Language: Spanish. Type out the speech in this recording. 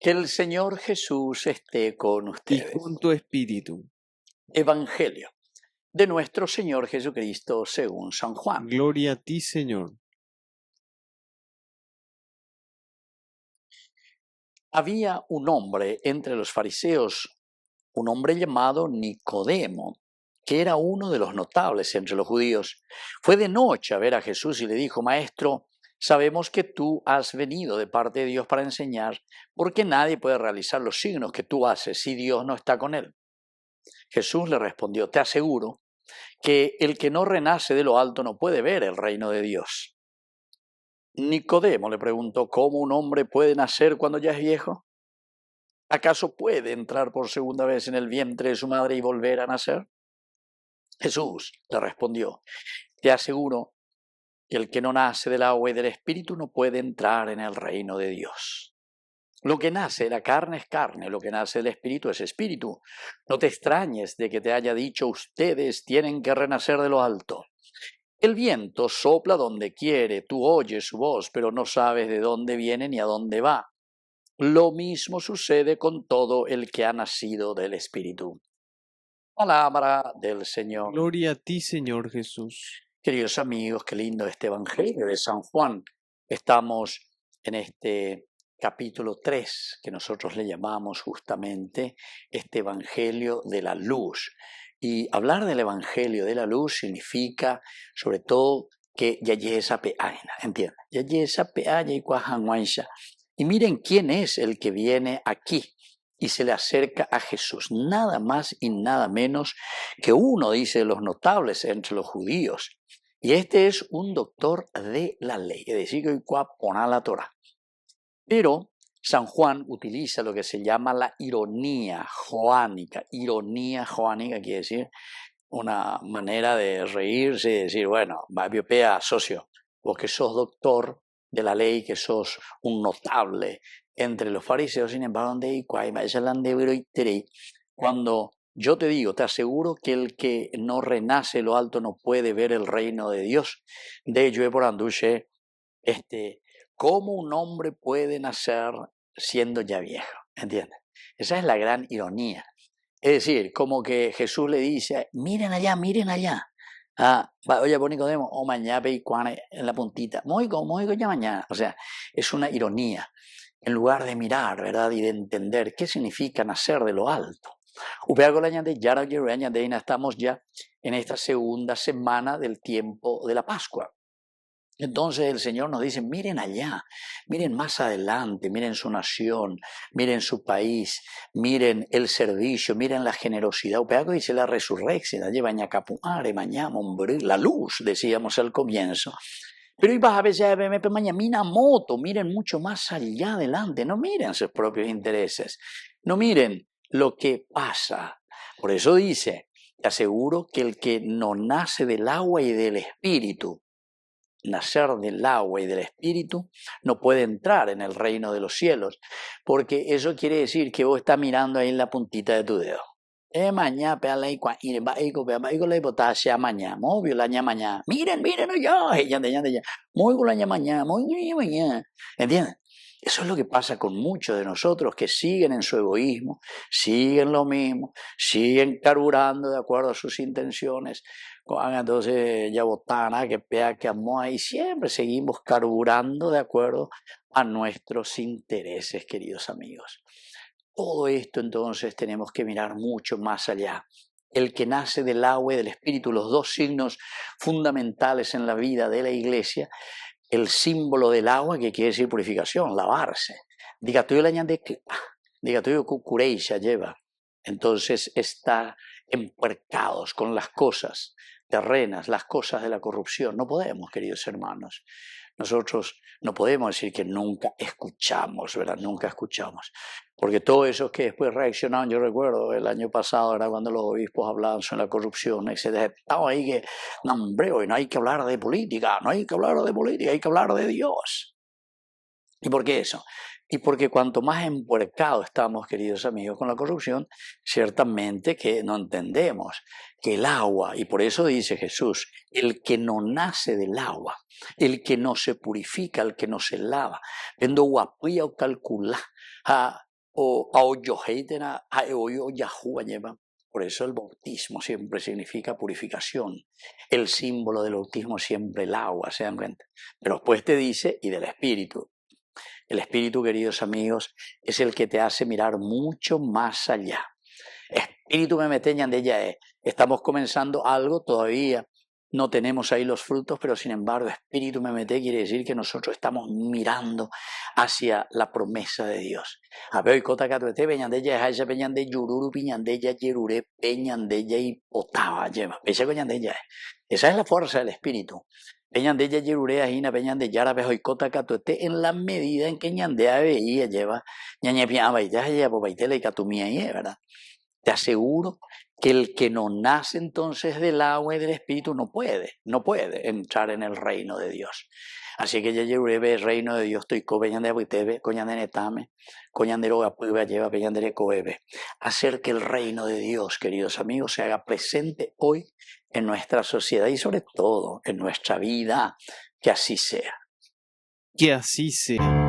Que el Señor Jesús esté con y ustedes. con tu espíritu. Evangelio de nuestro Señor Jesucristo según San Juan. Gloria a ti, Señor. Había un hombre entre los fariseos, un hombre llamado Nicodemo, que era uno de los notables entre los judíos. Fue de noche a ver a Jesús y le dijo: Maestro, sabemos que tú has venido de parte de Dios para enseñar, porque nadie puede realizar los signos que tú haces si Dios no está con él. Jesús le respondió: Te aseguro que el que no renace de lo alto no puede ver el reino de Dios. Nicodemo le preguntó: ¿Cómo un hombre puede nacer cuando ya es viejo? ¿Acaso puede entrar por segunda vez en el vientre de su madre y volver a nacer? Jesús le respondió: Te aseguro que el que no nace del agua y del espíritu no puede entrar en el reino de Dios. Lo que nace de la carne es carne, lo que nace del espíritu es espíritu. No te extrañes de que te haya dicho: ustedes tienen que renacer de lo alto. El viento sopla donde quiere, tú oyes su voz, pero no sabes de dónde viene ni a dónde va. Lo mismo sucede con todo el que ha nacido del Espíritu. Palabra del Señor. Gloria a ti, Señor Jesús. Queridos amigos, qué lindo este Evangelio de San Juan. Estamos en este capítulo 3, que nosotros le llamamos justamente este Evangelio de la luz. Y hablar del Evangelio de la luz significa, sobre todo, que yayesa peaina, ¿entienden? Yayesa peaya y cuajanguaisha. Y miren quién es el que viene aquí y se le acerca a Jesús. Nada más y nada menos que uno, dice, de los notables entre los judíos. Y este es un doctor de la ley, es decir, que pone la Torah. Pero San Juan utiliza lo que se llama la ironía joánica. Ironía joánica quiere decir una manera de reírse y decir: bueno, Babiopea, socio, vos que sos doctor de la ley, que sos un notable entre los fariseos, sin embargo, cuando yo te digo, te aseguro que el que no renace de lo alto no puede ver el reino de Dios. De ello, por anduche, ¿cómo un hombre puede nacer siendo ya viejo? ¿Entiendes? Esa es la gran ironía. Es decir, como que Jesús le dice: miren allá, miren allá. Oye, por Nicodemo, o mañana y cuane en la puntita. Moigo, ya mañana. O sea, es una ironía. En lugar de mirar, ¿verdad? Y de entender qué significa nacer de lo alto. Estamos ya en esta segunda semana del tiempo de la Pascua. Entonces el Señor nos dice: miren allá, miren más adelante, miren su nación, miren su país, miren el servicio, miren la generosidad. Dice la resurrección, la luz, decíamos al comienzo. Pero ibas a veces mañana moto, miren mucho más allá adelante, no miren sus propios intereses, no miren lo que pasa. Por eso dice: te aseguro que el que no nace del agua y del espíritu, nacer del agua y del espíritu, no puede entrar en el reino de los cielos, porque eso quiere decir que vos estás mirando ahí en la puntita de tu dedo. Mañana, miren allá, mañana. ¿Entienden? Eso es lo que pasa con muchos de nosotros que siguen en su egoísmo, siguen lo mismo, siguen carburando de acuerdo a sus intenciones. Entonces ya botana, que pea, que amoa, y siempre seguimos carburando de acuerdo a nuestros intereses, queridos amigos. Todo esto entonces tenemos que mirar mucho más allá. El que nace del agua y del espíritu, los dos signos fundamentales en la vida de la iglesia. El símbolo del agua, que quiere decir purificación, lavarse. Diga tú cucureisha lleva. Entonces está empuercados con las cosas terrenas, las cosas de la corrupción. No podemos, queridos hermanos. Nosotros no podemos decir que nunca escuchamos, ¿verdad? Nunca escuchamos. Porque todo eso que después reaccionaron, yo recuerdo el año pasado, era cuando los obispos hablaban sobre la corrupción, etc. Estaba ahí que, no, hombre, hoy no hay que hablar de política, no hay que hablar de política, hay que hablar de Dios. ¿Y por qué eso? Y porque cuanto más empuercados estamos, queridos amigos, con la corrupción, ciertamente que no entendemos que el agua, y por eso dice Jesús, el que no nace del agua, el que no se purifica, el que no se lava, vendo guapía o calcula, o aoyoheitena aeoyo yahua lleva. Por eso el bautismo siempre significa purificación. El símbolo del bautismo siempre el agua, ¿se dan cuenta? Pero después te dice, y del Espíritu. El Espíritu, queridos amigos, es el que te hace mirar mucho más allá. Espíritu me meteñan de ella es. Estamos comenzando algo todavía. No tenemos ahí los frutos, pero sin embargo, Espíritu me mete quiere decir que nosotros estamos mirando hacia la promesa de Dios. Apeo y cota catuete peñan de ella es peñan de yururu piñan de ella yerure peñan de ella y potaba lleva. Esa peñan de ella es. Esa es la fuerza del Espíritu. Peñan de ella yerure ajina peñan de yara pejo y cota catuete en la medida en que ñandea veía lleva ñañe piña baita ella popaitela y catumía y ¿verdad? Te aseguro que el que no nace entonces del agua y del Espíritu no puede entrar en el reino de Dios. Así que ya lleve el reino de Dios, estoy cobeñan de abuitebe, coñan de netame, coñan de roga puiba lleva, peñan de coebe. Hacer que el reino de Dios, queridos amigos, se haga presente hoy en nuestra sociedad y sobre todo en nuestra vida, que así sea. Que así sea.